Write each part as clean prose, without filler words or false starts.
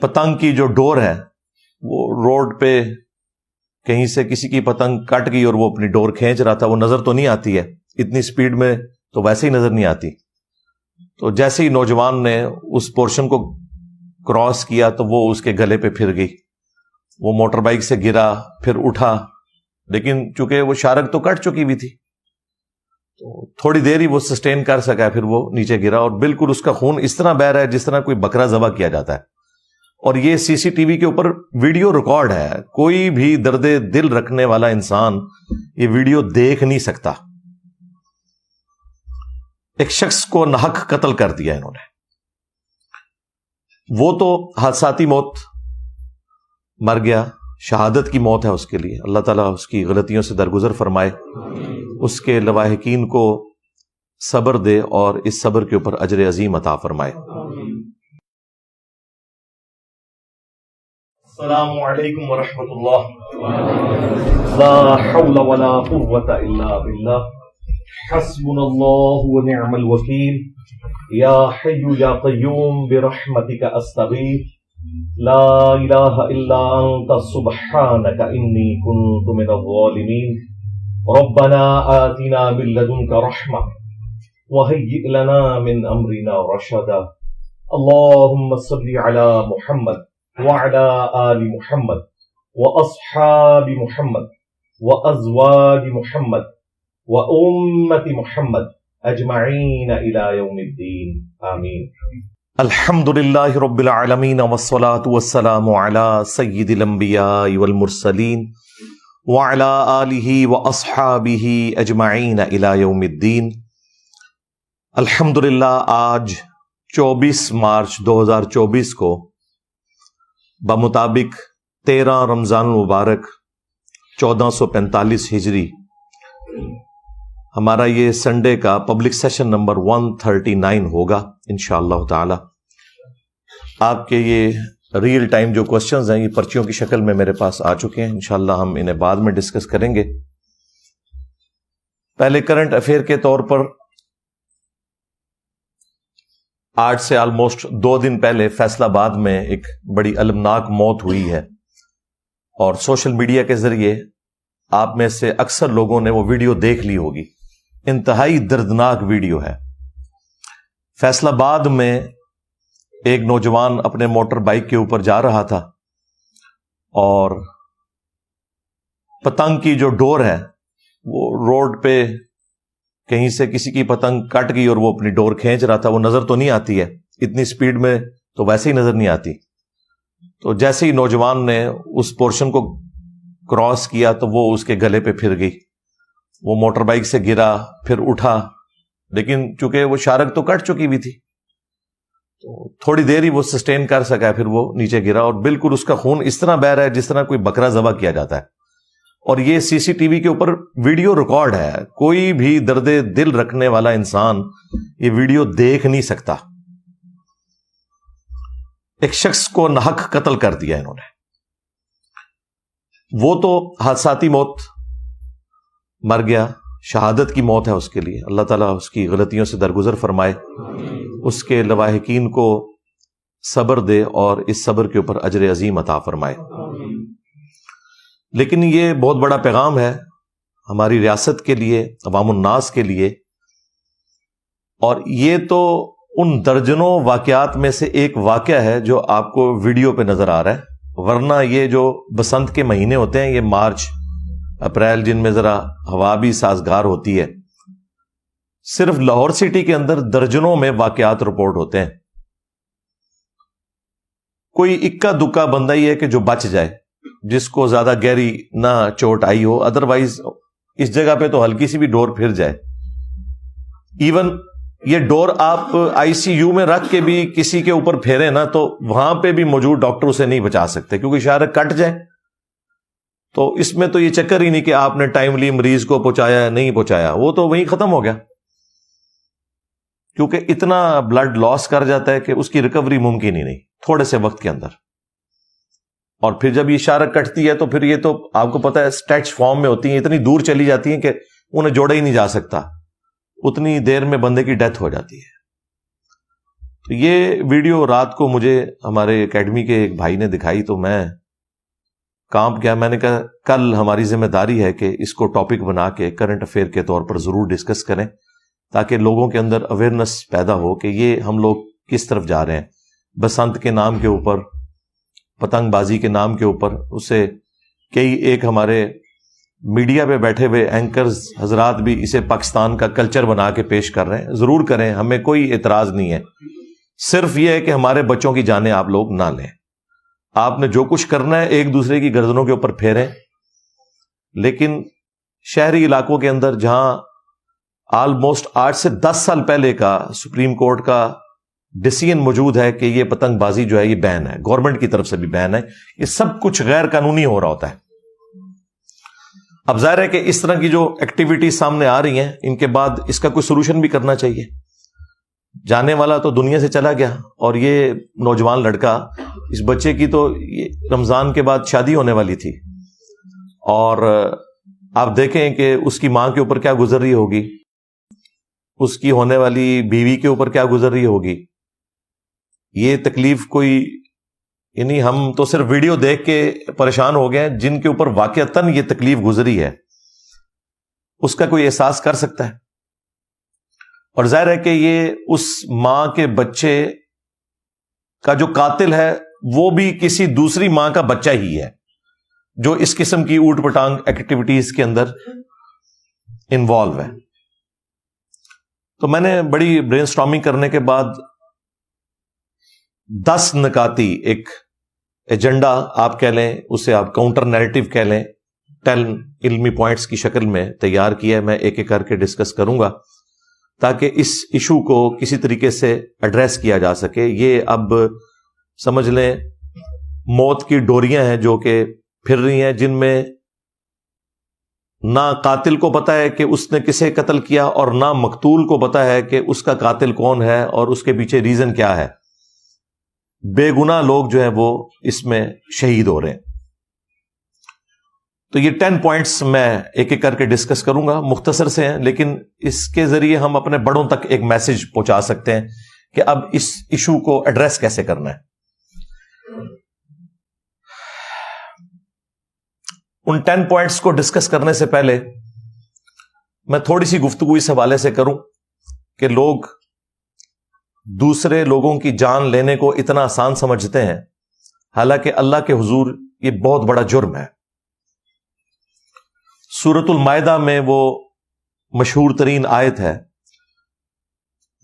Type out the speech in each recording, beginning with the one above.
پتنگ کی جو ڈور ہے وہ روڈ پہ کہیں سے کسی کی پتنگ کٹ گئی اور وہ اپنی ڈور کھینچ رہا تھا، وہ نظر تو نہیں آتی ہے اتنی سپیڈ میں، تو ویسے ہی نظر نہیں آتی. تو جیسے ہی نوجوان نے اس پورشن کو کراس کیا تو وہ اس کے گلے پہ پھر گئی. وہ موٹر بائک سے گرا، پھر اٹھا، لیکن چونکہ وہ شارک تو کٹ چکی ہوئی تھی تو تھوڑی دیر ہی وہ سسٹین کر سکا، پھر وہ نیچے گرا اور بالکل اس کا خون اس طرح بہہ رہا ہے جس طرح کوئی بکرا ذبح کیا جاتا ہے. اور یہ سی سی ٹی وی کے اوپر ویڈیو ریکارڈ ہے، کوئی بھی درد دل رکھنے والا انسان یہ ویڈیو دیکھ نہیں سکتا. ایک شخص کو ناحق قتل کر دیا انہوں نے. وہ تو حادثاتی موت مر گیا، شہادت کی موت ہے اس کے لیے. اللہ تعالیٰ اس کی غلطیوں سے درگزر فرمائے، اس کے لواحقین کو صبر دے اور اس صبر کے اوپر اجر عظیم عطا فرمائے. السلام علیکم ورحمۃ اللہ. لا حول ولا قوة الا باللہ. حسبنا اللہ ونعم الوکیل. یا حی یا قیوم برحمتک استغیث. لا الہ الا انت سبحانک انی کنت من الظالمین. ربنا آتنا من لدنک رحمہ وہیئ لنا من امرنا رشدا. اللہم صل علی محمد وعلى آل محمد وأصحاب محمد وأزواج محمد وأمة محمد أجمعين إلى يوم الدين آمين. الحمد لله رب العالمين والصلاة والسلام على سيد الأنبياء والمرسلين وعلى آله وأصحابه أجمعين إلى يوم الدين. الحمد للہ آج 24 مارچ 2024 کو بمطابق 13 رمضان المبارک 1445 ہجری ہمارا یہ سنڈے کا پبلک سیشن نمبر 139 ہوگا انشاءاللہ تعالی. آپ کے یہ ریئل ٹائم جو کوسچنز ہیں یہ پرچیوں کی شکل میں میرے پاس آ چکے ہیں، انشاءاللہ ہم انہیں بعد میں ڈسکس کریں گے. پہلے کرنٹ افیئر کے طور پر آج سے آلموسٹ 2 دن پہلے فیصل آباد میں ایک بڑی المناک موت ہوئی ہے، اور سوشل میڈیا کے ذریعے آپ میں سے اکثر لوگوں نے وہ ویڈیو دیکھ لی ہوگی. انتہائی دردناک ویڈیو ہے. فیصل آباد میں ایک نوجوان اپنے موٹر بائک کے اوپر جا رہا تھا اور پتنگ کی جو ڈور ہے وہ روڈ پہ کہیں سے کسی کی پتنگ کٹ گئی اور وہ اپنی ڈور کھینچ رہا تھا، وہ نظر تو نہیں آتی ہے اتنی سپیڈ میں، تو ویسے ہی نظر نہیں آتی. تو جیسے ہی نوجوان نے اس پورشن کو کراس کیا تو وہ اس کے گلے پہ پھر گئی. وہ موٹر بائک سے گرا، پھر اٹھا، لیکن چونکہ وہ شارک تو کٹ چکی ہوئی تھی تو تھوڑی دیر ہی وہ سسٹین کر سکا، پھر وہ نیچے گرا اور بالکل اس کا خون اس طرح بہہ رہا ہے جس طرح کوئی بکرا ذبح کیا جاتا ہے. اور یہ سی سی ٹی وی کے اوپر ویڈیو ریکارڈ ہے، کوئی بھی درد دل رکھنے والا انسان یہ ویڈیو دیکھ نہیں سکتا. ایک شخص کو ناحق قتل کر دیا انہوں نے. وہ تو حادثاتی موت مر گیا، شہادت کی موت ہے اس کے لیے. اللہ تعالیٰ اس کی غلطیوں سے درگزر فرمائے، اس کے لواحقین کو صبر دے اور اس صبر کے اوپر اجر عظیم عطا فرمائے. لیکن یہ بہت بڑا پیغام ہے ہماری ریاست کے لیے، عوام الناس کے لیے، اور یہ تو ان درجنوں واقعات میں سے ایک واقعہ ہے جو آپ کو ویڈیو پہ نظر آ رہا ہے. ورنہ یہ جو بسنت کے مہینے ہوتے ہیں، یہ مارچ اپریل، جن میں ذرا ہوا بھی سازگار ہوتی ہے، صرف لاہور سٹی کے اندر درجنوں میں واقعات رپورٹ ہوتے ہیں. کوئی اکا دکا بندہ ہی ہے کہ جو بچ جائے، جس کو زیادہ گہری نہ چوٹ آئی ہو، ادروائز اس جگہ پہ تو ہلکی سی بھی ڈور پھر جائے. ایون یہ ڈور آپ آئی سی یو میں رکھ کے بھی کسی کے اوپر پھیرے نا تو وہاں پہ بھی موجود ڈاکٹر اسے نہیں بچا سکتے، کیونکہ شاید کٹ جائے. تو اس میں تو یہ چکر ہی نہیں کہ آپ نے ٹائملی مریض کو پہنچایا یا نہیں پہنچایا، وہ تو وہیں ختم ہو گیا، کیونکہ اتنا بلڈ لاس کر جاتا ہے کہ اس کی ریکوری ممکن ہی نہیں تھوڑے سے وقت کے اندر. اور پھر جب یہ شارک کٹتی ہے تو پھر یہ تو آپ کو پتا ہے اسٹریچ فارم میں ہوتی ہیں، اتنی دور چلی جاتی ہیں کہ انہیں جوڑا ہی نہیں جا سکتا، اتنی دیر میں بندے کی ڈیتھ ہو جاتی ہے. تو یہ ویڈیو رات کو مجھے ہمارے اکیڈمی کے ایک بھائی نے دکھائی تو میں کانپ گیا. میں نے کہا کل ہماری ذمہ داری ہے کہ اس کو ٹاپک بنا کے کرنٹ افیئر کے طور پر ضرور ڈسکس کریں تاکہ لوگوں کے اندر اویئرنیس پیدا ہو کہ یہ ہم لوگ کس طرف جا رہے ہیں. بسنت کے نام کے اوپر، پتنگ بازی کے نام کے اوپر، اسے کئی ایک ہمارے میڈیا پہ بیٹھے ہوئے اینکرز حضرات بھی اسے پاکستان کا کلچر بنا کے پیش کر رہے ہیں. ضرور کریں، ہمیں کوئی اعتراض نہیں ہے. صرف یہ ہے کہ ہمارے بچوں کی جانیں آپ لوگ نہ لیں. آپ نے جو کچھ کرنا ہے ایک دوسرے کی گردنوں کے اوپر پھیریں، لیکن شہری علاقوں کے اندر جہاں آلموسٹ 8 سے 10 سال پہلے کا سپریم کورٹ کا ڈیسیژن موجود ہے کہ یہ پتنگ بازی جو ہے یہ بین ہے، گورنمنٹ کی طرف سے بھی بین ہے، یہ سب کچھ غیر قانونی ہو رہا ہوتا ہے. اب ظاہر ہے کہ اس طرح کی جو ایکٹیویٹیز سامنے آ رہی ہیں ان کے بعد اس کا کوئی سولوشن بھی کرنا چاہیے. جانے والا تو دنیا سے چلا گیا، اور یہ نوجوان لڑکا، اس بچے کی تو رمضان کے بعد شادی ہونے والی تھی، اور آپ دیکھیں کہ اس کی ماں کے اوپر کیا گزر رہی ہوگی، اس کی ہونے والی بیوی کے اوپر کیا گزر رہی ہوگی. یہ تکلیف کوئی، یعنی ہم تو صرف ویڈیو دیکھ کے پریشان ہو گئے ہیں، جن کے اوپر واقعتاً یہ تکلیف گزری ہے اس کا کوئی احساس کر سکتا ہے. اور ظاہر ہے کہ یہ اس ماں کے بچے کا جو قاتل ہے وہ بھی کسی دوسری ماں کا بچہ ہی ہے جو اس قسم کی اوٹ پٹانگ ایکٹیویٹیز کے اندر انوالو ہے. تو میں نے بڑی برین سٹارمنگ کرنے کے بعد 10 نکاتی ایک ایجنڈا آپ کہہ لیں، اسے آپ کاؤنٹر نیریٹو کہہ لیں، 10 علمی پوائنٹس کی شکل میں تیار کیا ہے. میں ایک ایک کر کے ڈسکس کروں گا تاکہ اس ایشو کو کسی طریقے سے ایڈریس کیا جا سکے. یہ اب سمجھ لیں موت کی ڈوریاں ہیں جو کہ پھر رہی ہیں، جن میں نہ قاتل کو پتا ہے کہ اس نے کسے قتل کیا اور نہ مقتول کو پتا ہے کہ اس کا قاتل کون ہے اور اس کے پیچھے ریزن کیا ہے. بے گناہ لوگ جو ہیں وہ اس میں شہید ہو رہے ہیں. تو یہ 10 پوائنٹس میں ایک ایک کر کے ڈسکس کروں گا، مختصر سے ہیں لیکن اس کے ذریعے ہم اپنے بڑوں تک ایک میسج پہنچا سکتے ہیں کہ اب اس ایشو کو ایڈریس کیسے کرنا ہے. ان 10 پوائنٹس کو ڈسکس کرنے سے پہلے میں تھوڑی سی گفتگو اس حوالے سے کروں کہ لوگ دوسرے لوگوں کی جان لینے کو اتنا آسان سمجھتے ہیں، حالانکہ اللہ کے حضور یہ بہت بڑا جرم ہے. سورۃ المائدہ میں وہ مشہور ترین آیت ہے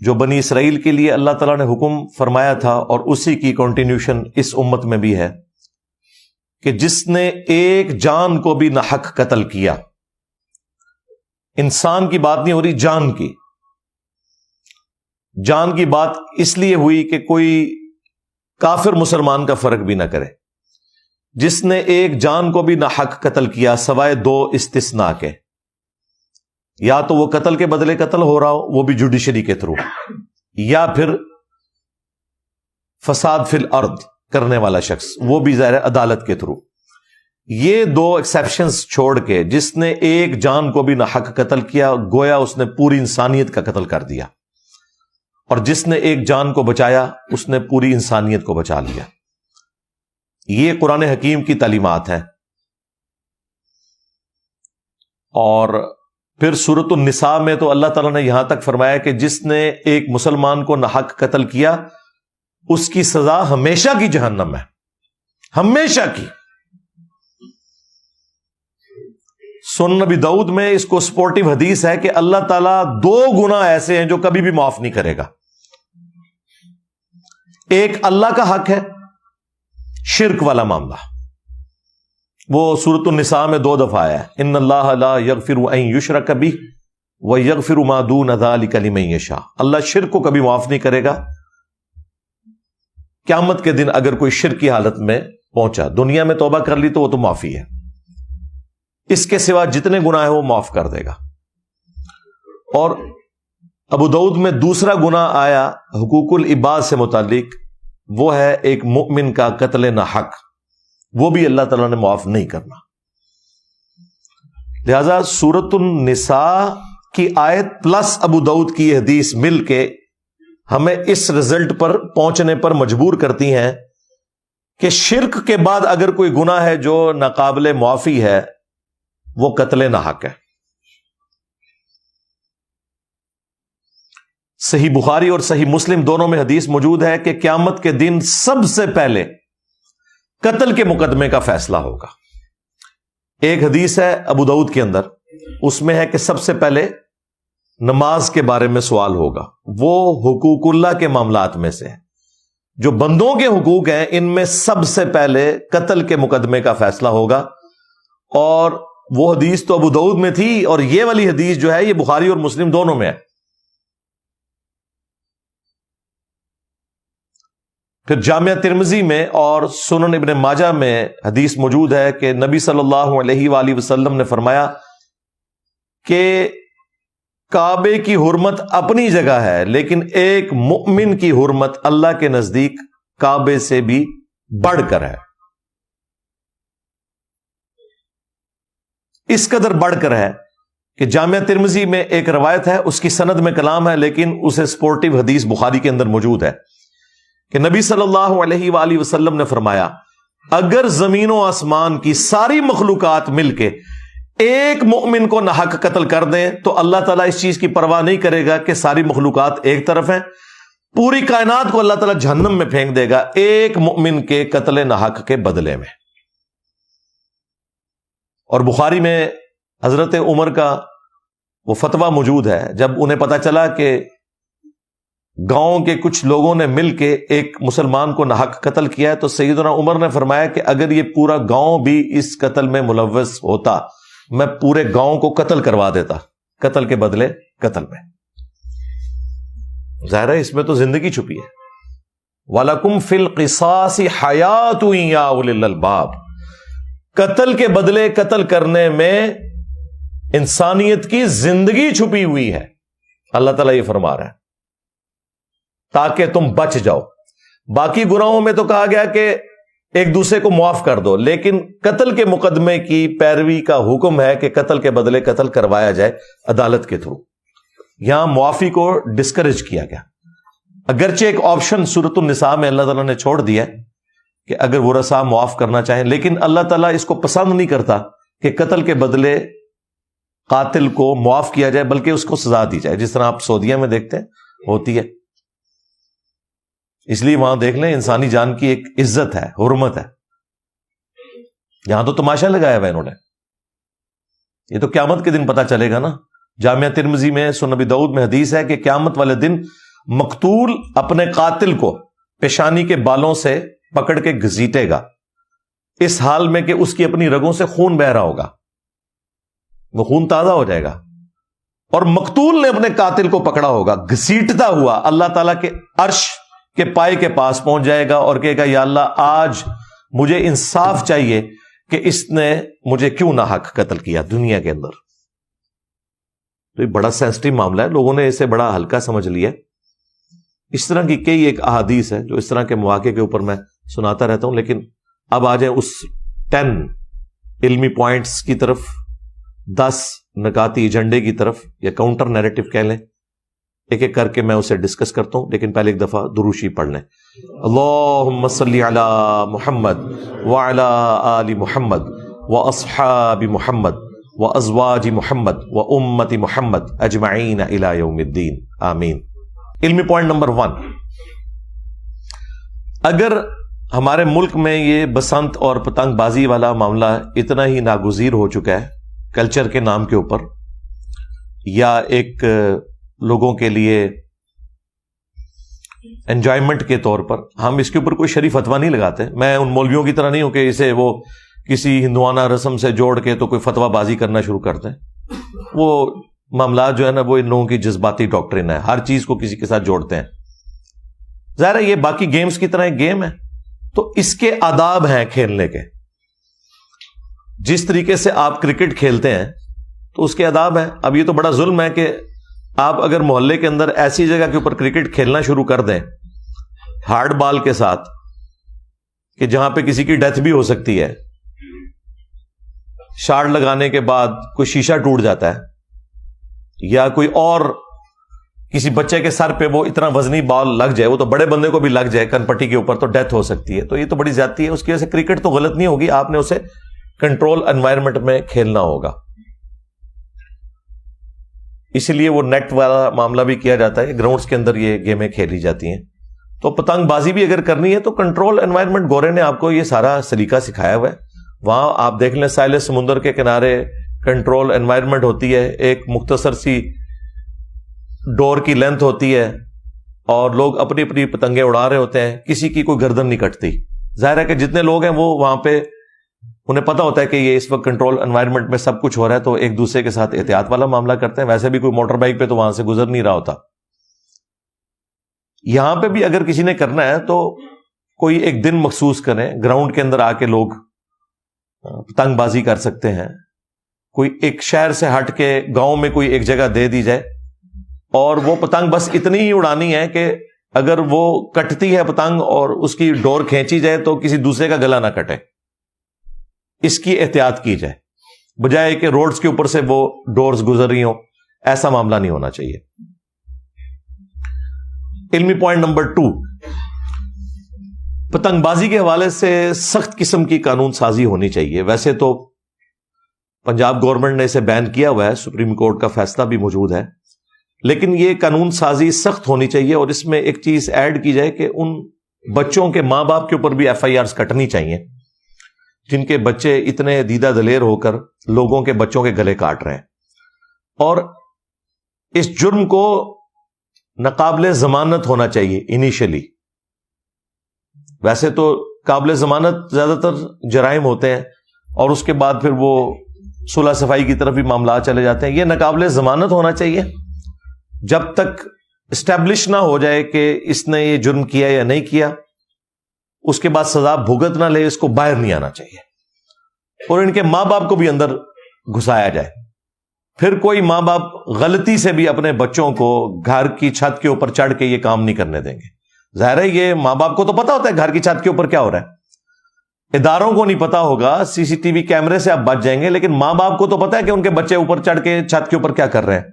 جو بنی اسرائیل کے لیے اللہ تعالیٰ نے حکم فرمایا تھا، اور اسی کی کنٹینیوشن اس امت میں بھی ہے کہ جس نے ایک جان کو بھی ناحق قتل کیا. انسان کی بات نہیں ہو رہی، جان کی. جان کی بات اس لیے ہوئی کہ کوئی کافر مسلمان کا فرق بھی نہ کرے. جس نے ایک جان کو بھی ناحق قتل کیا سوائے 2 استثناء کے، یا تو وہ قتل کے بدلے قتل ہو رہا ہو وہ بھی جوڈیشری کے تھرو، یا پھر فساد فی الارض کرنے والا شخص وہ بھی ظاہر عدالت کے تھرو. یہ 2 ایکسیپشنز چھوڑ کے جس نے ایک جان کو بھی ناحق قتل کیا گویا اس نے پوری انسانیت کا قتل کر دیا، اور جس نے ایک جان کو بچایا اس نے پوری انسانیت کو بچا لیا. یہ قرآن حکیم کی تعلیمات ہیں. اور پھر سورۃ النساء میں تو اللہ تعالیٰ نے یہاں تک فرمایا کہ جس نے ایک مسلمان کو ناحق قتل کیا اس کی سزا ہمیشہ کی جہنم ہے، ہمیشہ کی. سنن نبی داؤد میں اس کو سپورٹیو حدیث ہے کہ اللہ تعالیٰ 2 گناہ ایسے ہیں جو کبھی بھی معاف نہیں کرے گا. ایک اللہ کا حق ہے، شرک والا معاملہ، وہ سورۃ النساء میں 2 دفعہ آیا ہے، ان اللہ لا یغفر ان یشرک بہ ویغفر ما دون ذلک لمن یشاء. اللہ شرک کو کبھی معاف نہیں کرے گا. قیامت کے دن اگر کوئی شرک کی حالت میں پہنچا، دنیا میں توبہ کر لی تو وہ تو معافی ہے، اس کے سوا جتنے گناہ ہیں وہ معاف کر دے گا. اور ابو داؤد میں دوسرا گناہ آیا حقوق العباد سے متعلق، وہ ہے ایک مؤمن کا قتل ناحق، وہ بھی اللہ تعالیٰ نے معاف نہیں کرنا. لہذا سورۃ النساء کی آیت پلس ابو داؤد کی حدیث مل کے ہمیں اس رزلٹ پر پہنچنے پر مجبور کرتی ہیں کہ شرک کے بعد اگر کوئی گناہ ہے جو ناقابل معافی ہے وہ قتل ناحق ہے. صحیح بخاری اور صحیح مسلم دونوں میں حدیث موجود ہے کہ قیامت کے دن سب سے پہلے قتل کے مقدمے کا فیصلہ ہوگا. ایک حدیث ہے ابو داؤد کے اندر، اس میں ہے کہ سب سے پہلے نماز کے بارے میں سوال ہوگا. وہ حقوق اللہ کے معاملات میں سے ہے، جو بندوں کے حقوق ہیں ان میں سب سے پہلے قتل کے مقدمے کا فیصلہ ہوگا. اور وہ حدیث تو ابو داؤد میں تھی، اور یہ والی حدیث جو ہے یہ بخاری اور مسلم دونوں میں ہے. پھر جامعہ ترمذی میں اور سنن ابن ماجہ میں حدیث موجود ہے کہ نبی صلی اللہ علیہ وآلہ وسلم نے فرمایا کہ کعبے کی حرمت اپنی جگہ ہے، لیکن ایک مؤمن کی حرمت اللہ کے نزدیک کعبے سے بھی بڑھ کر ہے. اس قدر بڑھ کر ہے کہ جامعہ ترمذی میں ایک روایت ہے، اس کی سند میں کلام ہے، لیکن اسے سپورٹیو حدیث بخاری کے اندر موجود ہے کہ نبی صلی اللہ علیہ وآلہ وسلم نے فرمایا اگر زمین و آسمان کی ساری مخلوقات مل کے ایک مؤمن کو ناحق قتل کر دیں تو اللہ تعالیٰ اس چیز کی پرواہ نہیں کرے گا کہ ساری مخلوقات ایک طرف ہیں، پوری کائنات کو اللہ تعالیٰ جہنم میں پھینک دے گا ایک مؤمن کے قتل ناحق کے بدلے میں. اور بخاری میں حضرت عمر کا وہ فتویٰ موجود ہے، جب انہیں پتا چلا کہ گاؤں کے کچھ لوگوں نے مل کے ایک مسلمان کو ناحق قتل کیا ہے تو سیدنا عمر نے فرمایا کہ اگر یہ پورا گاؤں بھی اس قتل میں ملوث ہوتا میں پورے گاؤں کو قتل کروا دیتا، قتل کے بدلے قتل میں. ظاہر ہے اس میں تو زندگی چھپی ہے. وَلَكُمْ فِي الْقِصَاصِ حَيَاةٌ يَا أُولِي الْأَلْبَابِ، قتل کے بدلے قتل کرنے میں انسانیت کی زندگی چھپی ہوئی ہے. اللہ تعالیٰ یہ فرما رہا ہے تاکہ تم بچ جاؤ. باقی گناہوں میں تو کہا گیا کہ ایک دوسرے کو معاف کر دو، لیکن قتل کے مقدمے کی پیروی کا حکم ہے کہ قتل کے بدلے قتل کروایا جائے عدالت کے تھرو. یہاں معافی کو ڈسکریج کیا گیا، اگرچہ ایک آپشن سورۃ النساء میں اللہ تعالیٰ نے چھوڑ دیا کہ اگر ورثاء معاف کرنا چاہیں، لیکن اللہ تعالیٰ اس کو پسند نہیں کرتا کہ قتل کے بدلے قاتل کو معاف کیا جائے، بلکہ اس کو سزا دی جائے، جس طرح آپ سعودیہ میں دیکھتے ہیں ہوتی ہے. اس لیے وہاں دیکھ لیں انسانی جان کی ایک عزت ہے، حرمت ہے. یہاں تو تماشا لگایا ہوا انہوں نے. یہ تو قیامت کے دن پتا چلے گا نا. جامعہ ترمذی میں سنن ابی داؤد میں حدیث ہے کہ قیامت والے دن مقتول اپنے قاتل کو پیشانی کے بالوں سے پکڑ کے گھسیٹے گا، اس حال میں کہ اس کی اپنی رگوں سے خون بہ رہا ہوگا، وہ خون تازہ ہو جائے گا، اور مقتول نے اپنے قاتل کو پکڑا ہوگا، گھسیٹتا ہوا اللہ تعالیٰ کے عرش کے پائے کے پاس پہنچ جائے گا اور کہے گا یا اللہ آج مجھے انصاف چاہیے کہ اس نے مجھے کیوں ناحق قتل کیا دنیا کے اندر. تو یہ بڑا سینسٹیو معاملہ ہے، لوگوں نے اسے بڑا ہلکا سمجھ لیا. اس طرح کی کئی ایک احادیث ہے جو اس طرح کے مواقع کے اوپر میں سناتا رہتا ہوں. لیکن اب آ جائیں اس 10 علمی پوائنٹس کی طرف، 10 نکاتی ایجنڈے کی طرف، یا کاؤنٹر نیریٹو کہہ لیں. ایک ایک کر کے میں اسے ڈسکس کرتا ہوں، لیکن پہلے ایک دفعہ درود پڑھ لیں. اللہم صلی علی محمد وعلی آل محمد واصحاب محمد وازواج محمد وامت محمد اجمعین الی یوم الدین آمین. علمی پوائنٹ نمبر 1، اگر ہمارے ملک میں یہ بسنت اور پتنگ بازی والا معاملہ اتنا ہی ناگزیر ہو چکا ہے کلچر کے نام کے اوپر، یا ایک لوگوں کے لیے انجوائمنٹ کے طور پر، ہم اس کے اوپر کوئی شریف فتویٰ نہیں لگاتے. میں ان مولویوں کی طرح نہیں ہوں کہ اسے وہ کسی ہندوانہ رسم سے جوڑ کے تو کوئی فتویٰ بازی کرنا شروع کرتے ہیں. وہ معاملات جو ہے نا وہ ان لوگوں کی جذباتی ڈاکٹرن ہے، ہر چیز کو کسی کے ساتھ جوڑتے ہیں. ظاہر ہے یہ باقی گیمز کی طرح ایک گیم ہے، تو اس کے آداب ہیں کھیلنے کے. جس طریقے سے آپ کرکٹ کھیلتے ہیں تو اس کے آداب ہیں. اب یہ تو بڑا ظلم ہے کہ آپ اگر محلے کے اندر ایسی جگہ کے اوپر کرکٹ کھیلنا شروع کر دیں ہارڈ بال کے ساتھ کہ جہاں پہ کسی کی ڈیتھ بھی ہو سکتی ہے، شاٹ لگانے کے بعد کوئی شیشہ ٹوٹ جاتا ہے یا کوئی اور کسی بچے کے سر پہ وہ اتنا وزنی بال لگ جائے، وہ تو بڑے بندے کو بھی لگ جائے کن پٹی کے اوپر، تو ڈیتھ ہو سکتی ہے. تو یہ تو بڑی زیادتی ہے. اس کی وجہ سے کرکٹ تو غلط نہیں ہوگی، آپ نے اسے کنٹرول انوائرمنٹ میں کھیلنا ہوگا. اسی لیے وہ نیٹ والا معاملہ بھی کیا جاتا ہے، گراؤنڈز کے اندر یہ گیمیں کھیلی جاتی ہیں. تو پتنگ بازی بھی اگر کرنی ہے تو کنٹرول انوائرمنٹ، گورے نے آپ کو یہ سارا سلیقہ سکھایا ہوا ہے. وہاں آپ دیکھ لیں ساحل سمندر کے کنارے کنٹرول انوائرمنٹ ہوتی ہے، ایک مختصر سی ڈور کی لینتھ ہوتی ہے اور لوگ اپنی اپنی پتنگیں اڑا رہے ہوتے ہیں، کسی کی کوئی گردن نہیں کٹتی. ظاہر ہے کہ جتنے لوگ ہیں وہ وہاں پہ انہیں پتا ہوتا ہے کہ یہ اس وقت کنٹرول انوائرمنٹ میں سب کچھ ہو رہا ہے، تو ایک دوسرے کے ساتھ احتیاط والا معاملہ کرتے ہیں. ویسے بھی کوئی موٹر بائک پہ تو وہاں سے گزر نہیں رہا ہوتا. یہاں پہ بھی اگر کسی نے کرنا ہے تو کوئی ایک دن مخصوص کریں، گراؤنڈ کے اندر آ کے لوگ پتنگ بازی کر سکتے ہیں. کوئی ایک شہر سے ہٹ کے گاؤں میں کوئی ایک جگہ دے دی جائے، اور وہ پتنگ بس اتنی ہی اڑانی ہے کہ اگر وہ کٹتی ہے پتنگ اور اس کی ڈور کھینچی جائے تو کسی دوسرے کا گلا نہ کٹے. اس کی احتیاط کی جائے، بجائے کہ روڈز کے اوپر سے وہ ڈورز گزر رہی ہوں. ایسا معاملہ نہیں ہونا چاہیے. علمی پوائنٹ نمبر 2، پتنگ بازی کے حوالے سے سخت قسم کی قانون سازی ہونی چاہیے. ویسے تو پنجاب گورنمنٹ نے اسے بین کیا ہوا ہے، سپریم کورٹ کا فیصلہ بھی موجود ہے، لیکن یہ قانون سازی سخت ہونی چاہیے. اور اس میں ایک چیز ایڈ کی جائے کہ ان بچوں کے ماں باپ کے اوپر بھی FIRs کٹنی چاہیے جن کے بچے اتنے دیدہ دلیر ہو کر لوگوں کے بچوں کے گلے کاٹ رہے ہیں. اور اس جرم کو ناقابل ضمانت ہونا چاہیے انیشلی. ویسے تو قابل ضمانت زیادہ تر جرائم ہوتے ہیں اور اس کے بعد پھر وہ صلح صفائی کی طرف بھی معاملات چلے جاتے ہیں. یہ ناقابل ضمانت ہونا چاہیے جب تک اسٹیبلش نہ ہو جائے کہ اس نے یہ جرم کیا یا نہیں کیا. اس کے بعد سزا بھگت نہ لے، اس کو باہر نہیں آنا چاہیے اور ان کے ماں باپ کو بھی اندر گھسایا جائے. پھر کوئی ماں باپ غلطی سے بھی اپنے بچوں کو گھر کی چھت کے اوپر چڑھ کے یہ کام نہیں کرنے دیں گے. ظاہر ہے یہ ماں باپ کو تو پتا ہوتا ہے گھر کی چھت کے اوپر کیا ہو رہا ہے، اداروں کو نہیں پتا ہوگا، CCTV کیمرے سے آپ بچ جائیں گے، لیکن ماں باپ کو تو پتا ہے کہ ان کے بچے اوپر چڑھ کے چھت کے اوپر کیا کر رہے ہیں،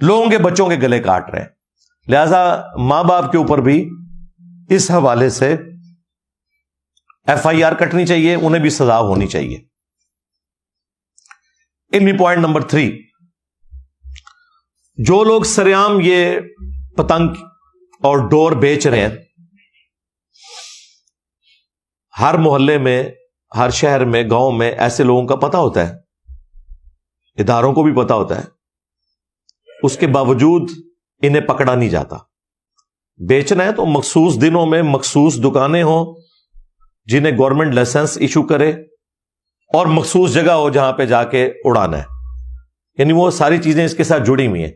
لوگوں کے بچوں کے گلے کاٹ رہے ہیں. لہذا ماں باپ کے اوپر بھی اس حوالے سے FIR کٹنی چاہیے، انہیں بھی سزا ہونی چاہیے. علمی پوائنٹ نمبر 3، جو لوگ سرعام یہ پتنگ اور ڈور بیچ رہے ہیں، ہر محلے میں، ہر شہر میں، گاؤں میں ایسے لوگوں کا پتہ ہوتا ہے، اداروں کو بھی پتہ ہوتا ہے، اس کے باوجود انہیں پکڑا نہیں جاتا. بیچنا ہے تو مخصوص دنوں میں مخصوص دکانیں ہوں جنہیں گورنمنٹ لائسنس ایشو کرے اور مخصوص جگہ ہو جہاں پہ جا کے اڑانا ہے. یعنی وہ ساری چیزیں اس کے ساتھ جڑی ہوئی ہیں.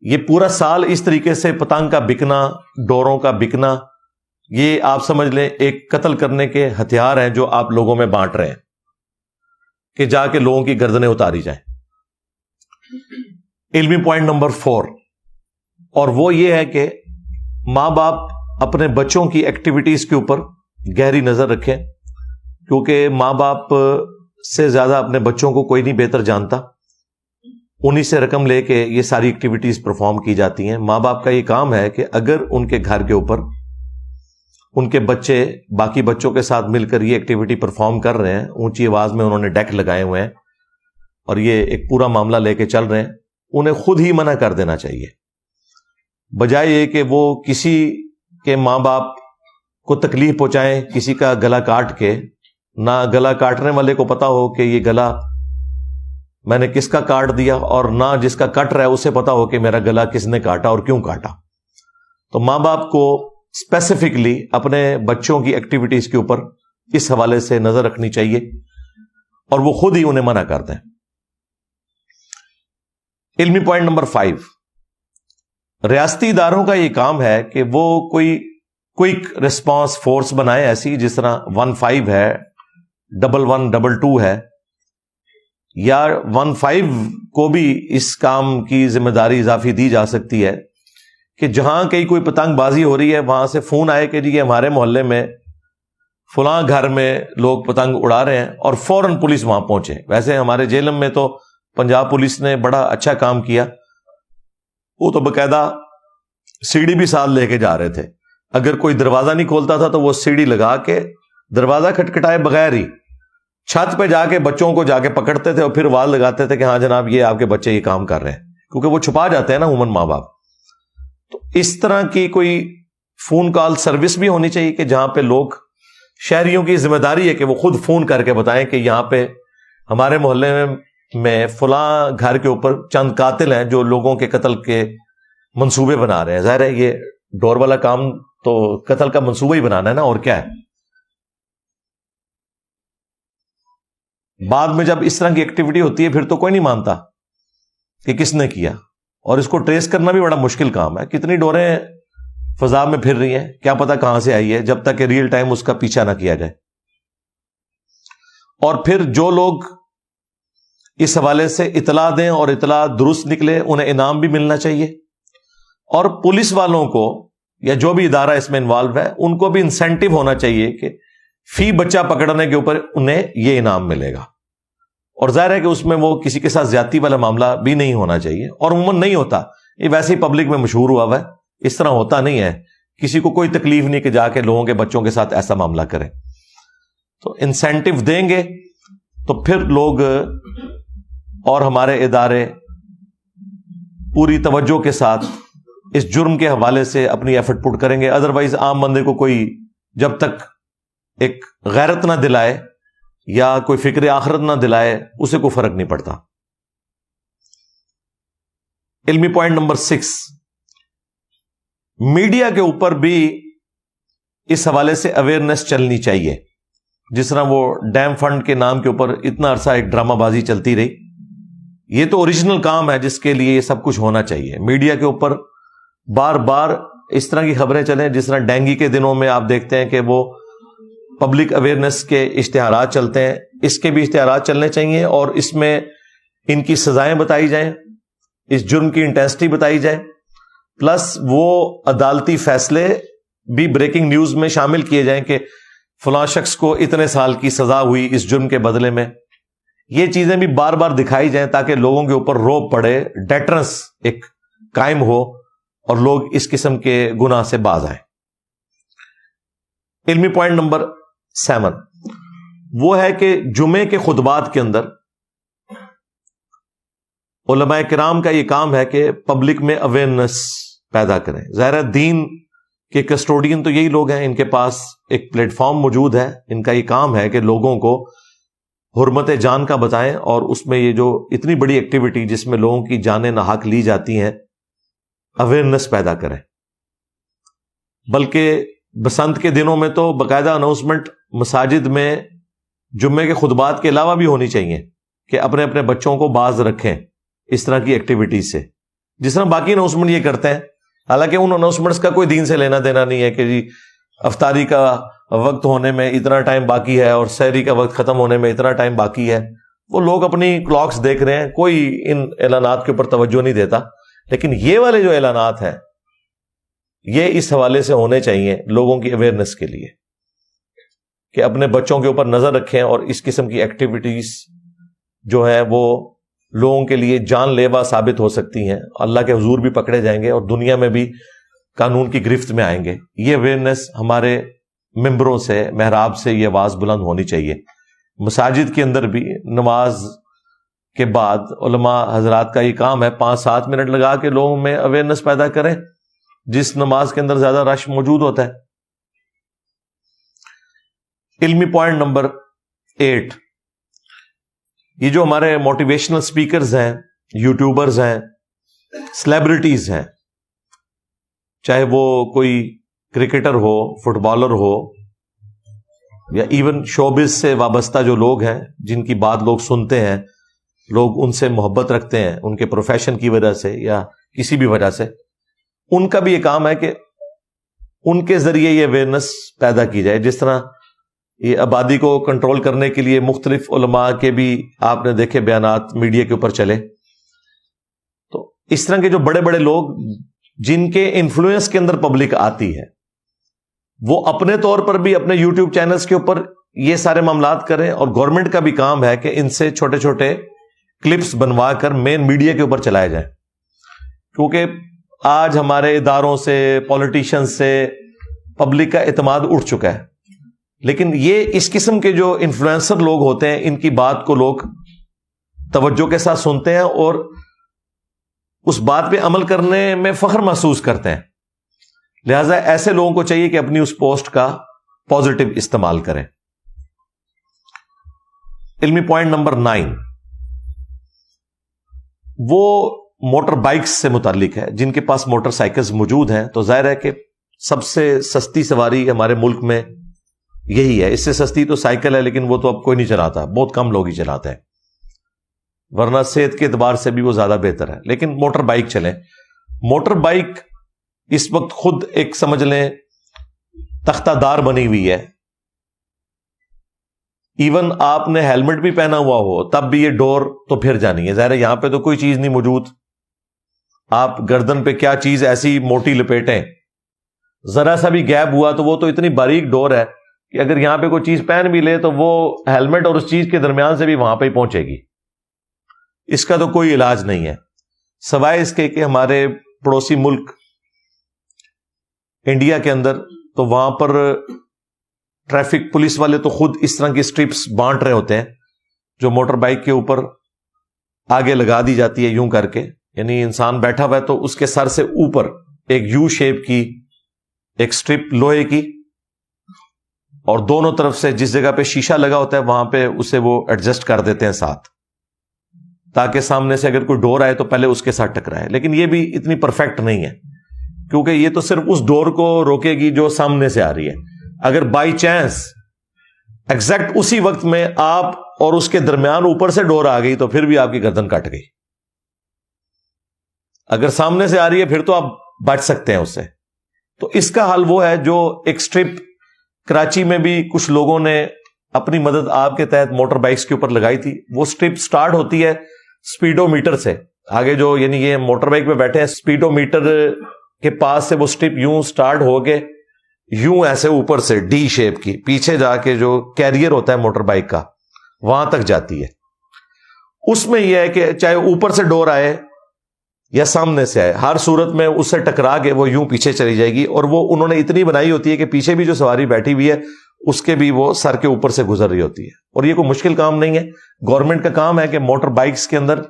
یہ پورا سال اس طریقے سے پتنگ کا بکنا، ڈوروں کا بکنا، یہ آپ سمجھ لیں ایک قتل کرنے کے ہتھیار ہیں جو آپ لوگوں میں بانٹ رہے ہیں کہ جا کے لوگوں کی گردنیں اتاری جائیں. علمی پوائنٹ نمبر 4، اور وہ یہ ہے کہ ماں باپ اپنے بچوں کی ایکٹیویٹیز کے اوپر گہری نظر رکھیں، کیونکہ ماں باپ سے زیادہ اپنے بچوں کو کوئی نہیں بہتر جانتا. انہی سے رقم لے کے یہ ساری ایکٹیویٹیز پرفارم کی جاتی ہیں. ماں باپ کا یہ کام ہے کہ اگر ان کے گھر کے اوپر ان کے بچے باقی بچوں کے ساتھ مل کر یہ ایکٹیویٹی پرفارم کر رہے ہیں، اونچی آواز میں انہوں نے ڈیک لگائے ہوئے ہیں اور یہ ایک پورا معاملہ لے کے چل رہے ہیں، انہیں خود ہی منع کر دینا چاہیے، بجائے یہ کہ وہ کسی کے ماں باپ کو تکلیف پہنچائیں کسی کا گلا کاٹ کے. نہ گلا کاٹنے والے کو پتا ہو کہ یہ گلا میں نے کس کا کاٹ دیا، اور نہ جس کا کٹ رہا ہے اسے پتا ہو کہ میرا گلا کس نے کاٹا اور کیوں کاٹا. تو ماں باپ کو اسپیسیفکلی اپنے بچوں کی ایکٹیویٹیز کے اوپر اس حوالے سے نظر رکھنی چاہیے اور وہ خود ہی انہیں منع کر دیں. علمی پوائنٹ نمبر 5، ریاستی اداروں کا یہ کام ہے کہ وہ کوئی کوئک ریسپانس فورس بنائے، ایسی جس طرح 15 ہے، 1122 ہے، یا 15 کو بھی اس کام کی ذمہ داری اضافی دی جا سکتی ہے کہ جہاں کہیں کوئی پتنگ بازی ہو رہی ہے وہاں سے فون آئے کہ جی ہمارے محلے میں فلاں گھر میں لوگ پتنگ اڑا رہے ہیں، اور فوراً پولیس وہاں پہنچے. ویسے ہمارے جیلم میں تو پنجاب پولیس نے بڑا اچھا کام کیا، وہ تو باقاعدہ سیڑھی بھی ساتھ لے کے جا رہے تھے. اگر کوئی دروازہ نہیں کھولتا تھا تو وہ سیڑھی لگا کے دروازہ کھٹکھٹائے بغیر ہی چھت پہ جا کے بچوں کو جا کے پکڑتے تھے اور پھر آواز لگاتے تھے کہ ہاں جناب یہ آپ کے بچے یہ کام کر رہے ہیں, کیونکہ وہ چھپا جاتے ہیں نا عموماً ماں باپ. تو اس طرح کی کوئی فون کال سروس بھی ہونی چاہیے کہ جہاں پہ لوگ, شہریوں کی ذمہ داری ہے کہ وہ خود فون کر کے بتائیں کہ یہاں پہ ہمارے محلے میں فلاں گھر کے اوپر چند قاتل ہیں جو لوگوں کے قتل کے منصوبے بنا رہے ہیں. ظاہر ہے یہ ڈور والا کام تو قتل کا منصوبہ ہی بنانا ہے نا, اور کیا ہے. بعد میں جب اس طرح کی ایکٹیویٹی ہوتی ہے پھر تو کوئی نہیں مانتا کہ کس نے کیا, اور اس کو ٹریس کرنا بھی بڑا مشکل کام ہے. کتنی ڈوریں فضا میں پھر رہی ہیں, کیا پتا کہاں سے آئی ہے, جب تک کہ ریئل ٹائم اس کا پیچھا نہ کیا جائے. اور پھر جو لوگ اس حوالے سے اطلاع دیں اور اطلاع درست نکلے انہیں انعام بھی ملنا چاہیے, اور پولیس والوں کو یا جو بھی ادارہ اس میں انوالو ہے ان کو بھی انسینٹیو ہونا چاہیے کہ فی بچہ پکڑنے کے اوپر انہیں یہ انعام ملے گا. اور ظاہر ہے کہ اس میں وہ کسی کے ساتھ زیادتی والا معاملہ بھی نہیں ہونا چاہیے, اور عموماً نہیں ہوتا, یہ ویسے ہی پبلک میں مشہور ہوا ہے, اس طرح ہوتا نہیں ہے. کسی کو کوئی تکلیف نہیں کہ جا کے لوگوں کے بچوں کے ساتھ ایسا معاملہ کریں. تو انسینٹیو دیں گے تو پھر لوگ اور ہمارے ادارے پوری توجہ کے ساتھ اس جرم کے حوالے سے اپنی ایفرٹ پٹ کریں گے. ادروائز عام بندے کو کوئی جب تک ایک غیرت نہ دلائے یا کوئی فکر آخرت نہ دلائے اسے کوئی فرق نہیں پڑتا. علمی پوائنٹ نمبر 6, میڈیا کے اوپر بھی اس حوالے سے اویئرنیس چلنی چاہیے. جس طرح وہ ڈیم فنڈ کے نام کے اوپر اتنا عرصہ ایک ڈرامہ بازی چلتی رہی, یہ تو اوریجنل کام ہے جس کے لیے یہ سب کچھ ہونا چاہیے. میڈیا کے اوپر بار بار اس طرح کی خبریں چلیں, جس طرح ڈینگی کے دنوں میں آپ دیکھتے ہیں کہ وہ پبلک اویئرنیس کے اشتہارات چلتے ہیں, اس کے بھی اشتہارات چلنے چاہیے, اور اس میں ان کی سزائیں بتائی جائیں, اس جرم کی انٹینسٹی بتائی جائے, پلس وہ عدالتی فیصلے بھی بریکنگ نیوز میں شامل کیے جائیں کہ فلاں شخص کو اتنے سال کی سزا ہوئی اس جرم کے بدلے میں. یہ چیزیں بھی بار بار دکھائی جائیں تاکہ لوگوں کے اوپر روب پڑے, ڈیٹرنس ایک قائم ہو اور لوگ اس قسم کے گناہ سے باز آئیں. علمی پوائنٹ نمبر 7 وہ ہے کہ جمعے کے خطبات کے اندر علماء کرام کا یہ کام ہے کہ پبلک میں اویئرنیس پیدا کریں. ظاہر دین کے کسٹوڈین تو یہی لوگ ہیں, ان کے پاس ایک پلیٹ فارم موجود ہے, ان کا یہ کام ہے کہ لوگوں کو حرمت جان کا بتائیں, اور اس میں یہ جو اتنی بڑی ایکٹیویٹی جس میں لوگوں کی جانیں ناحق لی جاتی ہیں, اویئرنیس پیدا کریں. بلکہ بسنت کے دنوں میں تو باقاعدہ اناؤنسمنٹ مساجد میں جمعے کے خطبات کے علاوہ بھی ہونی چاہیے کہ اپنے اپنے بچوں کو باز رکھیں اس طرح کی ایکٹیویٹیز سے, جس طرح باقی اناؤنسمنٹ یہ کرتے ہیں. حالانکہ ان اناؤنسمنٹس کا کوئی دین سے لینا دینا نہیں ہے کہ جی افطاری کا وقت ہونے میں اتنا ٹائم باقی ہے اور سحری کا وقت ختم ہونے میں اتنا ٹائم باقی ہے. وہ لوگ اپنی کلاکس دیکھ رہے ہیں, کوئی ان اعلانات کے اوپر توجہ نہیں دیتا. لیکن یہ والے جو اعلانات ہیں یہ اس حوالے سے ہونے چاہیے لوگوں کی اویئرنیس کے لیے کہ اپنے بچوں کے اوپر نظر رکھیں, اور اس قسم کی ایکٹیویٹیز جو ہے وہ لوگوں کے لیے جان لیوا ثابت ہو سکتی ہیں. اللہ کے حضور بھی پکڑے جائیں گے اور دنیا میں بھی قانون کی گرفت میں آئیں گے. یہ اویئرنیس ہمارے ممبروں سے, محراب سے یہ آواز بلند ہونی چاہیے. مساجد کے اندر بھی نماز کے بعد علماء حضرات کا یہ کام ہے 5-7 منٹ لگا کے لوگوں میں اویئرنیس پیدا کریں جس نماز کے اندر زیادہ رش موجود ہوتا ہے. علمی پوائنٹ نمبر 8 یہ جو ہمارے موٹیویشنل سپیکرز ہیں, یوٹیوبرز ہیں, سیلیبریٹیز ہیں, چاہے وہ کوئی کرکٹر ہو, فٹ بالر ہو, یا ایون شوبز سے وابستہ جو لوگ ہیں جن کی بات لوگ سنتے ہیں, لوگ ان سے محبت رکھتے ہیں ان کے پروفیشن کی وجہ سے یا کسی بھی وجہ سے, ان کا بھی یہ کام ہے کہ ان کے ذریعے یہ اویئرنیس پیدا کی جائے. جس طرح یہ آبادی کو کنٹرول کرنے کے لیے مختلف علماء کے بھی آپ نے دیکھے بیانات میڈیا کے اوپر چلے, تو اس طرح کے جو بڑے بڑے لوگ جن کے انفلوئنس کے اندر پبلک آتی ہے وہ اپنے طور پر بھی اپنے یوٹیوب چینلز کے اوپر یہ سارے معاملات کریں, اور گورنمنٹ کا بھی کام ہے کہ ان سے چھوٹے چھوٹے کلپس بنوا کر مین میڈیا کے اوپر چلائے جائیں. کیونکہ آج ہمارے اداروں سے، پولیٹیشین سے پبلک کا اعتماد اٹھ چکا ہے. لیکن یہ اس قسم کے جو انفلوئنسر لوگ ہوتے ہیں، ان کی بات کو لوگ توجہ کے ساتھ سنتے ہیں اور اس بات پہ عمل کرنے میں فخر محسوس کرتے ہیں. لہذا ایسے لوگوں کو چاہیے کہ اپنی اس پوسٹ کا پازیٹو استعمال کریں. علمی پوائنٹ نمبر 9 وہ موٹر بائکس سے متعلق ہے. جن کے پاس موٹر سائیکلز موجود ہیں تو ظاہر ہے کہ سب سے سستی سواری ہمارے ملک میں یہی ہے. اس سے سستی تو سائیکل ہے، لیکن وہ تو اب کوئی نہیں چلاتا، بہت کم لوگ ہی چلاتے ہیں، ورنہ صحت کے اعتبار سے بھی وہ زیادہ بہتر ہے. لیکن موٹر بائک چلیں. موٹر بائک اس وقت خود ایک سمجھ لیں تختہ دار بنی ہوئی ہے. ایون آپ نے ہیلمٹ بھی پہنا ہوا ہو تب بھی یہ ڈور تو پھر جانی ہے. ظاہر ہے یہاں پہ تو کوئی چیز نہیں موجود، آپ گردن پہ کیا چیز ایسی موٹی لپیٹیں، ذرا سا بھی گیپ ہوا تو وہ تو اتنی باریک ڈور ہے کہ اگر یہاں پہ کوئی چیز پہن بھی لے تو وہ ہیلمٹ اور اس چیز کے درمیان سے بھی وہاں پہ ہی پہنچے گی. اس کا تو کوئی علاج نہیں ہے، سوائے اس کے کہ ہمارے پڑوسی ملک انڈیا کے اندر تو وہاں پر ٹریفک پولیس والے تو خود اس طرح کی اسٹرپس بانٹ رہے ہوتے ہیں جو موٹر بائک کے اوپر آگے لگا دی جاتی ہے یوں کر کے، یعنی انسان بیٹھا ہوا ہے تو اس کے سر سے اوپر ایک یو شیپ کی ایک اسٹرپ لوہے کی، اور دونوں طرف سے جس جگہ پہ شیشہ لگا ہوتا ہے وہاں پہ اسے وہ ایڈجسٹ کر دیتے ہیں ساتھ، تاکہ سامنے سے اگر کوئی ڈور آئے تو پہلے اس کے ساتھ ٹکرائے. لیکن یہ بھی اتنی پرفیکٹ نہیں ہے کیونکہ یہ تو صرف اس ڈور کو روکے گی جو سامنے سے آ رہی ہے. اگر بائی چانس ایگزیکٹ اسی وقت میں آپ اور اس کے درمیان اوپر سے ڈور آ گئی تو پھر بھی آپ کی گردن کٹ گئی. اگر سامنے سے آ رہی ہے پھر تو آپ بچ سکتے ہیں اس سے. تو اس کا حل وہ ہے جو ایک اسٹرپ کراچی میں بھی کچھ لوگوں نے اپنی مدد آپ کے تحت موٹر بائکس کے اوپر لگائی تھی. وہ اسٹرپ سٹارٹ ہوتی ہے سپیڈو میٹر سے. آگے جو یعنی یہ موٹر بائک پہ بیٹھے ہیں سپیڈو میٹر کے پاس سے وہ اسٹرپ یوں سٹارٹ ہو کے یوں ایسے اوپر سے ڈی شیپ کی پیچھے جا کے جو کیریئر ہوتا ہے موٹر بائک کا وہاں تک جاتی ہے. اس میں یہ ہے کہ چاہے اوپر سے ڈور آئے یا سامنے سے آئے، ہر صورت میں اس سے ٹکرا کے وہ یوں پیچھے چلی جائے گی. اور وہ انہوں نے اتنی بنائی ہوتی ہے کہ پیچھے بھی جو سواری بیٹھی ہوئی ہے اس کے بھی وہ سر کے اوپر سے گزر رہی ہوتی ہے. اور یہ کوئی مشکل کام نہیں ہے، گورنمنٹ کا کام ہے کہ موٹر بائکس کے اندر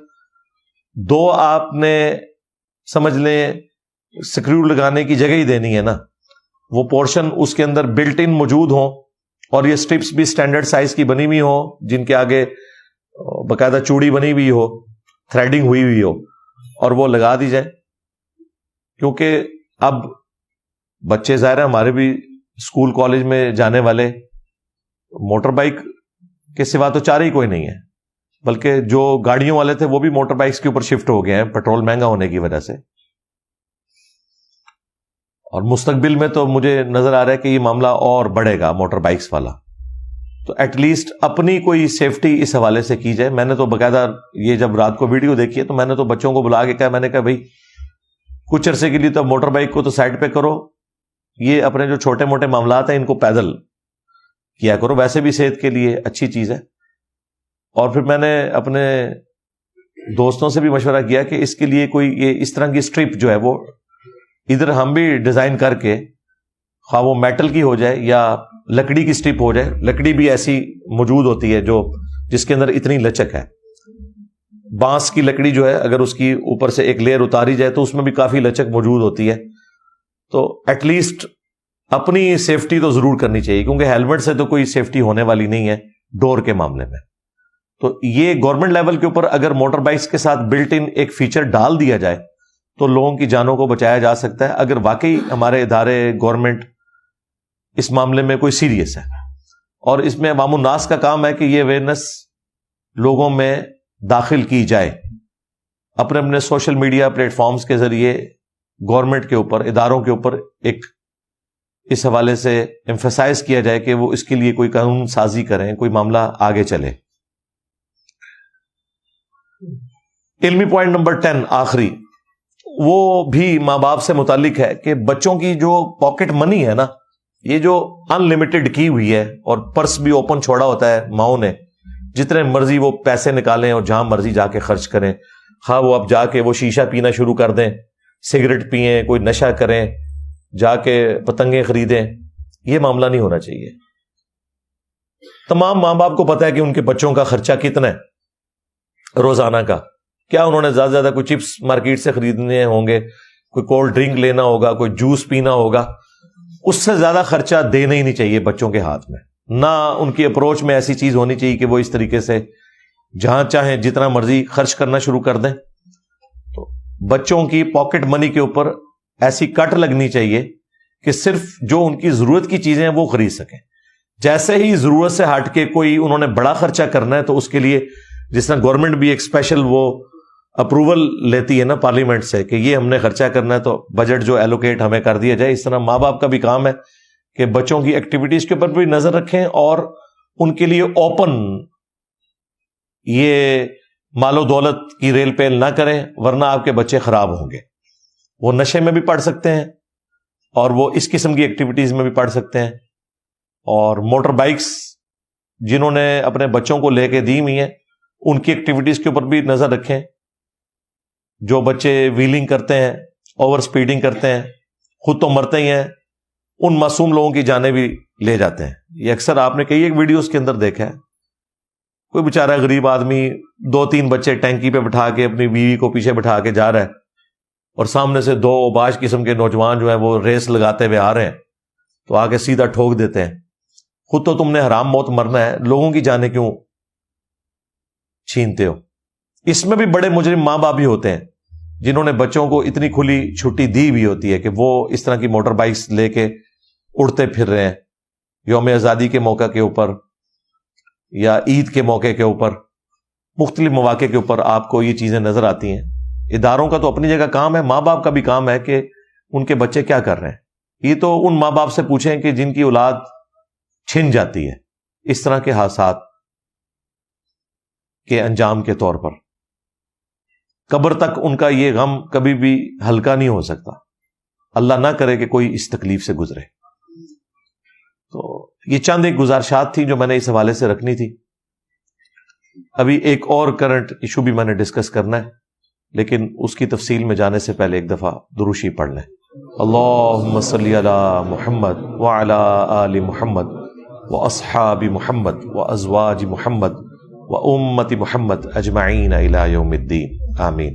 2 آپ نے سمجھ لیں سکریو لگانے کی جگہ ہی دینی ہے نا، وہ پورشن اس کے اندر بلٹ ان موجود ہوں اور یہ سٹرپس بھی سٹینڈرڈ سائز کی بنی ہوئی ہوں جن کے آگے باقاعدہ چوڑی بنی ہوئی ہو، تھریڈنگ ہوئی ہوئی ہو، اور وہ لگا دی جائے. کیونکہ اب بچے ظاہر ہے ہمارے بھی اسکول کالج میں جانے والے موٹر بائک کے سوا تو چارہ ہی کوئی نہیں ہے، بلکہ جو گاڑیوں والے تھے وہ بھی موٹر بائکس کے اوپر شفٹ ہو گئے ہیں پیٹرول مہنگا ہونے کی وجہ سے. اور مستقبل میں تو مجھے نظر آ رہا ہے کہ یہ معاملہ اور بڑھے گا موٹر بائکس والا. تو ایٹ لیسٹ اپنی کوئی سیفٹی اس حوالے سے کی جائے. میں نے تو باقاعدہ یہ جب رات کو ویڈیو دیکھی ہے تو میں نے تو بچوں کو بلا کے کہا، میں نے کہا بھائی کچھ عرصے کے لیے تو موٹر بائک کو تو سائڈ پہ کرو، یہ اپنے جو چھوٹے موٹے معاملات ہیں ان کو پیدل کیا کرو، ویسے بھی صحت کے لیے اچھی چیز ہے. اور پھر میں نے اپنے دوستوں سے بھی مشورہ کیا کہ اس کے لیے کوئی یہ اس طرح کی اسٹرپ جو ہے وہ ادھر ہم بھی ڈیزائن کر کے، خواہ وہ میٹل کی ہو جائے یا لکڑی کی اسٹرپ ہو جائے. لکڑی بھی ایسی موجود ہوتی ہے جو جس کے اندر اتنی لچک ہے. بانس کی لکڑی جو ہے اگر اس کی اوپر سے ایک لیئر اتاری جائے تو اس میں بھی کافی لچک موجود ہوتی ہے. تو ایٹ لیسٹ اپنی سیفٹی تو ضرور کرنی چاہیے، کیونکہ ہیلمٹ سے تو کوئی سیفٹی ہونے والی نہیں ہے ڈور کے معاملے میں. تو یہ گورنمنٹ لیول کے اوپر اگر موٹر بائکس کے ساتھ بلٹ ان ایک فیچر ڈال دیا جائے تو لوگوں کی جانوں کو بچایا جا سکتا ہے، اگر واقعی ہمارے ادارے گورنمنٹ اس معاملے میں کوئی سیریس ہے. اور اس میں عوام الناس کا کام ہے کہ یہ اویئرنیس لوگوں میں داخل کی جائے. اپنے اپنے سوشل میڈیا پلیٹ فارمز کے ذریعے گورنمنٹ کے اوپر، اداروں کے اوپر ایک اس حوالے سے ایمفیسائز کیا جائے کہ وہ اس کے لیے کوئی قانون سازی کریں، کوئی معاملہ آگے چلے. علمی پوائنٹ نمبر 10 آخری، وہ بھی ماں باپ سے متعلق ہے کہ بچوں کی جو پاکٹ منی ہے نا، یہ جو ان لمیٹڈ کی ہوئی ہے اور پرس بھی اوپن چھوڑا ہوتا ہے ماؤں نے، جتنے مرضی وہ پیسے نکالیں اور جہاں مرضی جا کے خرچ کریں. ہاں وہ اب جا کے وہ شیشہ پینا شروع کر دیں، سگریٹ پئیں، کوئی نشہ کریں، جا کے پتنگیں خریدیں، یہ معاملہ نہیں ہونا چاہیے۔ تمام ماں باپ کو پتا ہے کہ ان کے بچوں کا خرچہ کتنا ہے روزانہ کا، کیا انہوں نے زیادہ سے زیادہ کوئی چپس مارکیٹ سے خریدنے ہوں گے، کوئی کولڈ ڈرنک لینا ہوگا، کوئی جوس پینا ہوگا، اس سے زیادہ خرچہ دینا ہی نہیں چاہیے بچوں کے ہاتھ میں۔ نہ ان کی اپروچ میں ایسی چیز ہونی چاہیے کہ وہ اس طریقے سے جہاں چاہیں جتنا مرضی خرچ کرنا شروع کر دیں۔ تو بچوں کی پاکٹ منی کے اوپر ایسی کٹ لگنی چاہیے کہ صرف جو ان کی ضرورت کی چیزیں ہیں وہ خرید سکیں۔ جیسے ہی ضرورت سے ہٹ کے کوئی انہوں نے بڑا خرچہ کرنا ہے تو اس کے لیے جس طرح گورنمنٹ بھی ایک اسپیشل وہ اپروول لیتی ہے نا پارلیمنٹ سے کہ یہ ہم نے خرچہ کرنا ہے تو بجٹ جو ایلوکیٹ ہمیں کر دیا جائے، اس طرح ماں باپ کا بھی کام ہے کہ بچوں کی ایکٹیویٹیز کے اوپر بھی نظر رکھیں اور ان کے لیے اوپن یہ مال و دولت کی ریل پیل نہ کریں، ورنہ آپ کے بچے خراب ہوں گے۔ وہ نشے میں بھی پڑ سکتے ہیں اور وہ اس قسم کی ایکٹیویٹیز میں بھی پڑ سکتے ہیں۔ اور موٹر بائکس جنہوں نے اپنے بچوں کو لے کے دی ہوئی ہیں ان کی ایکٹیویٹیز کے اوپر بھی نظر رکھیں۔ جو بچے ویلنگ کرتے ہیں، اوور سپیڈنگ کرتے ہیں، خود تو مرتے ہی ہیں، ان معصوم لوگوں کی جانیں بھی لے جاتے ہیں۔ یہ اکثر آپ نے کئی ایک ویڈیوز کے اندر دیکھا ہے، کوئی بیچارہ غریب آدمی 2-3 بچے ٹینکی پہ بٹھا کے اپنی بیوی کو پیچھے بٹھا کے جا رہا ہے اور سامنے سے 2 اوباش قسم کے نوجوان جو ہیں وہ ریس لگاتے ہوئے آ رہے ہیں تو آ کے سیدھا ٹھوک دیتے ہیں۔ خود تو تم نے حرام موت مرنا ہے، لوگوں کی جانیں کیوں چھینتے ہو؟ اس میں بھی بڑے مجرم ماں باپ بھی ہوتے ہیں جنہوں نے بچوں کو اتنی کھلی چھٹی دی بھی ہوتی ہے کہ وہ اس طرح کی موٹر بائکس لے کے اڑتے پھر رہے ہیں یوم آزادی کے موقع کے اوپر یا عید کے موقع کے اوپر، مختلف مواقع کے اوپر آپ کو یہ چیزیں نظر آتی ہیں۔ اداروں کا تو اپنی جگہ کام ہے، ماں باپ کا بھی کام ہے کہ ان کے بچے کیا کر رہے ہیں۔ یہ تو ان ماں باپ سے پوچھیں کہ جن کی اولاد چھن جاتی ہے اس طرح کے حادثات کے انجام کے طور پر، قبر تک ان کا یہ غم کبھی بھی ہلکا نہیں ہو سکتا۔ اللہ نہ کرے کہ کوئی اس تکلیف سے گزرے۔ تو یہ چند ایک گزارشات تھی جو میں نے اس حوالے سے رکھنی تھی۔ ابھی ایک اور کرنٹ ایشو بھی میں نے ڈسکس کرنا ہے، لیکن اس کی تفصیل میں جانے سے پہلے ایک دفعہ دروشی پڑھ لیں۔ اللہم صلی علی محمد وعلی آل محمد واصحاب محمد وازواج محمد وامت محمد اجمعین الی یوم الدین، آمین۔